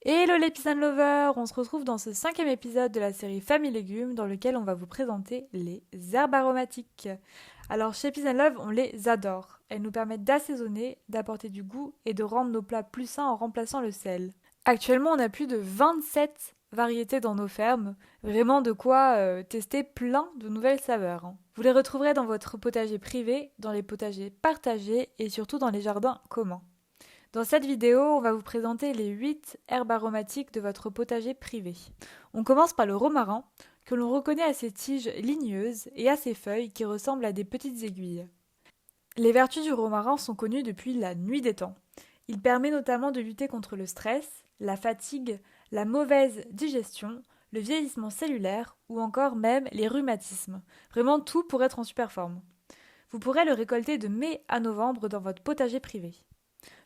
Hello les Pizza Lovers, on se retrouve dans ce 5e épisode de la série Famille Légumes dans lequel on va vous présenter les herbes aromatiques. Alors chez Pizza Love, on les adore. Elles nous permettent d'assaisonner, d'apporter du goût et de rendre nos plats plus sains en remplaçant le sel. Actuellement, on a plus de 27 variétés dans nos fermes, vraiment de quoi tester plein de nouvelles saveurs, hein. Vous les retrouverez dans votre potager privé, dans les potagers partagés et surtout dans les jardins communs. Dans cette vidéo, on va vous présenter les 8 herbes aromatiques de votre potager privé. On commence par le romarin, que l'on reconnaît à ses tiges ligneuses et à ses feuilles qui ressemblent à des petites aiguilles. Les vertus du romarin sont connues depuis la nuit des temps. Il permet notamment de lutter contre le stress, la fatigue, la mauvaise digestion, le vieillissement cellulaire ou encore même les rhumatismes. Vraiment tout pour être en super forme. Vous pourrez le récolter de mai à novembre dans votre potager privé.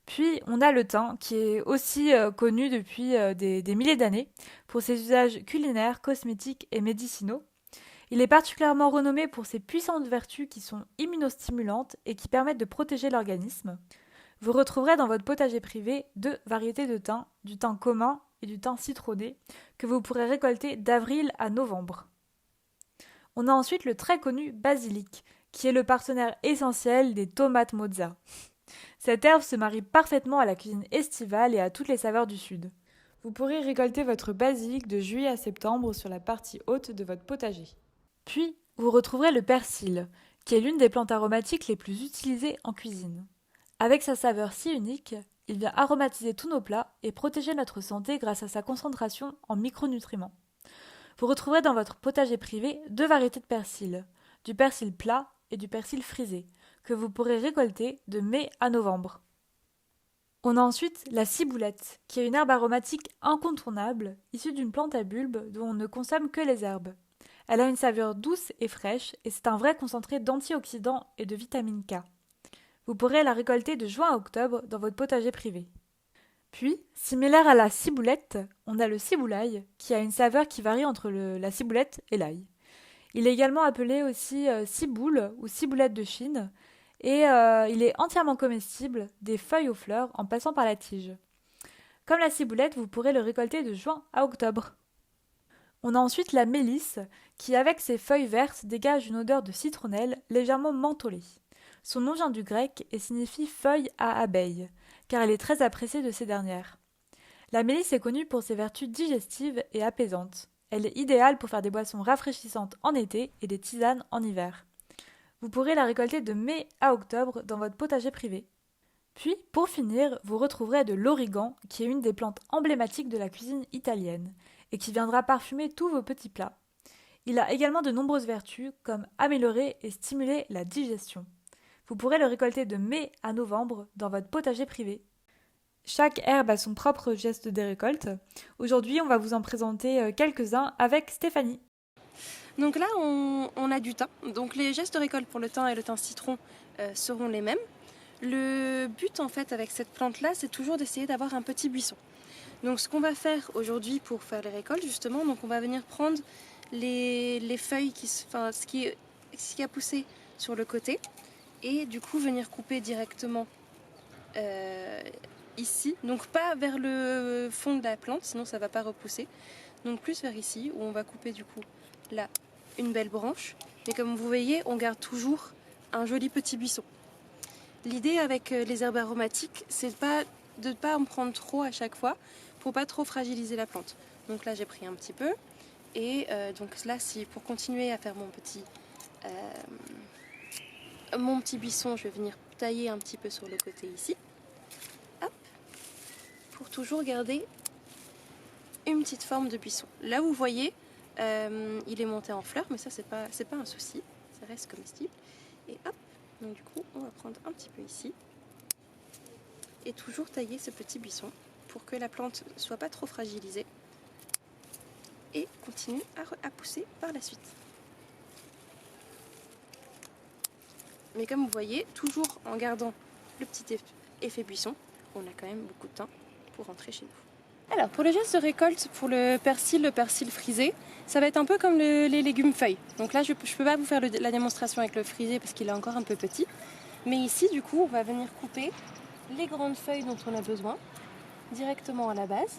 Puis on a le thym qui est aussi connu depuis des milliers d'années pour ses usages culinaires, cosmétiques et médicinaux. Il est particulièrement renommé pour ses puissantes vertus qui sont immunostimulantes et qui permettent de protéger l'organisme. Vous retrouverez dans votre potager privé 2 variétés de thym, du thym commun et du thym citronné, que vous pourrez récolter d'avril à novembre. On a ensuite le très connu basilic, qui est le partenaire essentiel des tomates mozza. Cette herbe se marie parfaitement à la cuisine estivale et à toutes les saveurs du sud. Vous pourrez récolter votre basilic de juillet à septembre sur la partie haute de votre potager. Puis, vous retrouverez le persil, qui est l'une des plantes aromatiques les plus utilisées en cuisine. Avec sa saveur si unique, il vient aromatiser tous nos plats et protéger notre santé grâce à sa concentration en micronutriments. Vous retrouverez dans votre potager privé 2 variétés de persil, du persil plat et du persil frisé, que vous pourrez récolter de mai à novembre. On a ensuite la ciboulette, qui est une herbe aromatique incontournable, issue d'une plante à bulbe dont on ne consomme que les herbes. Elle a une saveur douce et fraîche et c'est un vrai concentré d'antioxydants et de vitamine K. Vous pourrez la récolter de juin à octobre dans votre potager privé. Puis, similaire à la ciboulette, on a le ciboulail, qui a une saveur qui varie entre la ciboulette et l'ail. Il est également appelé aussi ciboule ou ciboulette de Chine, et il est entièrement comestible, des feuilles aux fleurs, en passant par la tige. Comme la ciboulette, vous pourrez le récolter de juin à octobre. On a ensuite la mélisse, qui avec ses feuilles vertes dégage une odeur de citronnelle légèrement mentholée. Son nom vient du grec et signifie feuille à abeille, car elle est très appréciée de ces dernières. La mélisse est connue pour ses vertus digestives et apaisantes. Elle est idéale pour faire des boissons rafraîchissantes en été et des tisanes en hiver. Vous pourrez la récolter de mai à octobre dans votre potager privé. Puis, pour finir, vous retrouverez de l'origan, qui est une des plantes emblématiques de la cuisine italienne, et qui viendra parfumer tous vos petits plats. Il a également de nombreuses vertus, comme améliorer et stimuler la digestion. Vous pourrez le récolter de mai à novembre dans votre potager privé. Chaque herbe a son propre geste de récolte. Aujourd'hui, on va vous en présenter quelques-uns avec Stéphanie. Donc là, on a du thym. Donc les gestes de récolte pour le thym et le thym citron seront les mêmes. Le but en fait avec cette plante-là, c'est toujours d'essayer d'avoir un petit buisson. Donc ce qu'on va faire aujourd'hui pour faire les récoltes, justement, donc on va venir prendre les feuilles, ce qui a poussé sur le côté, et du coup venir couper directement ici. Donc pas vers le fond de la plante, sinon ça ne va pas repousser. Donc plus vers ici, où on va couper du coup là une belle branche, mais comme vous voyez, on garde toujours un joli petit buisson. L'idée avec les herbes aromatiques, c'est de ne pas en prendre trop à chaque fois pour pas trop fragiliser la plante. Donc là, j'ai pris un petit peu, et donc là, pour continuer à faire mon petit buisson, je vais venir tailler un petit peu sur le côté ici, hop, pour toujours garder une petite forme de buisson. Là, vous voyez, il est monté en fleurs, mais ça c'est pas un souci, ça reste comestible. Et hop, donc du coup on va prendre un petit peu ici et toujours tailler ce petit buisson pour que la plante ne soit pas trop fragilisée et continue à pousser par la suite. Mais comme vous voyez, toujours en gardant le petit effet buisson, on a quand même beaucoup de temps pour rentrer chez nous. Alors pour le geste de récolte, pour le persil frisé, ça va être un peu comme les légumes feuilles. Donc là je ne peux pas vous faire la démonstration avec le frisé parce qu'il est encore un peu petit. Mais ici du coup on va venir couper les grandes feuilles dont on a besoin directement à la base.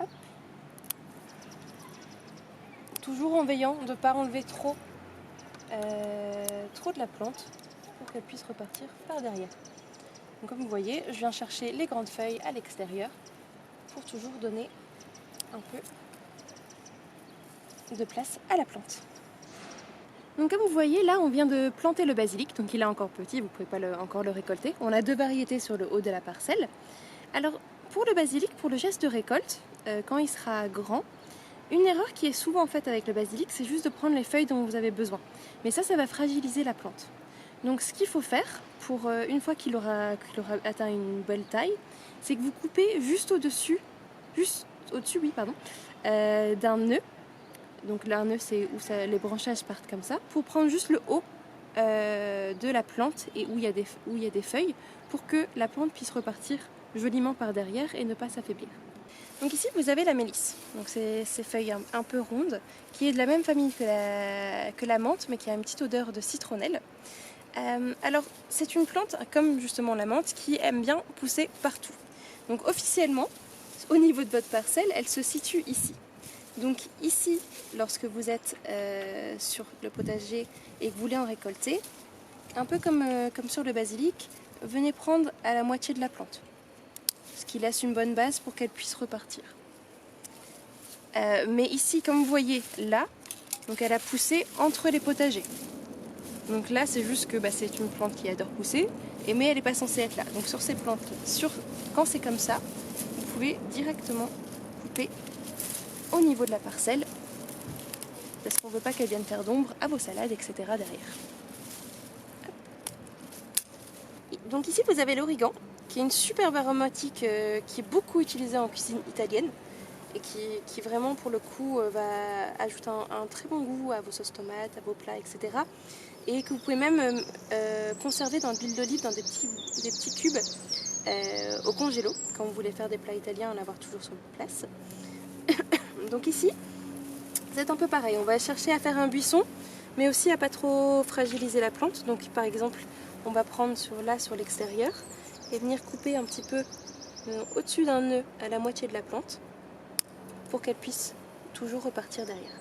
Hop. Toujours en veillant de ne pas enlever trop de la plante pour qu'elle puisse repartir par derrière. Donc comme vous voyez, je viens chercher les grandes feuilles à l'extérieur pour toujours donner un peu de place à la plante. Donc comme vous voyez, là on vient de planter le basilic, donc il est encore petit, vous ne pouvez pas encore le récolter. On a 2 variétés sur le haut de la parcelle. Alors pour le basilic, pour le geste de récolte, quand il sera grand, une erreur qui est souvent faite avec le basilic, c'est juste de prendre les feuilles dont vous avez besoin. Mais ça va fragiliser la plante. Donc ce qu'il faut faire, pour une fois qu'il aura atteint une belle taille, c'est que vous coupez juste au-dessus, d'un nœud. Donc là, un nœud, c'est où les branchages partent comme ça, pour prendre juste le haut de la plante et où il y a des feuilles, pour que la plante puisse repartir joliment par derrière et ne pas s'affaiblir. Donc ici, vous avez la mélisse. Donc c'est ces feuilles un peu rondes, qui est de la même famille que la menthe, mais qui a une petite odeur de citronnelle. Alors, c'est une plante, comme justement la menthe, qui aime bien pousser partout. Donc officiellement, au niveau de votre parcelle, elle se situe ici. Donc ici, lorsque vous êtes sur le potager et que vous voulez en récolter, un peu comme sur le basilic, venez prendre à la moitié de la plante. Ce qui laisse une bonne base pour qu'elle puisse repartir. Mais ici, comme vous voyez là, donc elle a poussé entre les potagers. Donc là, c'est juste que c'est une plante qui adore pousser, mais elle n'est pas censée être là. Donc sur ces plantes, quand c'est comme ça, vous pouvez directement couper au niveau de la parcelle, parce qu'on ne veut pas qu'elle vienne faire d'ombre à vos salades, etc. derrière. Donc ici, vous avez l'origan, qui est une superbe aromatique qui est beaucoup utilisée en cuisine italienne et qui vraiment pour le coup va ajouter un très bon goût à vos sauces tomates, à vos plats, etc. Et que vous pouvez même conserver dans de l'huile d'olive dans des petits cubes au congélo, quand vous voulez faire des plats italiens, en avoir toujours sur place. Donc ici, c'est un peu pareil, on va chercher à faire un buisson, mais aussi à pas trop fragiliser la plante. Donc par exemple, on va prendre sur l'extérieur et venir couper un petit peu au-dessus d'un nœud à la moitié de la plante pour qu'elle puisse toujours repartir derrière.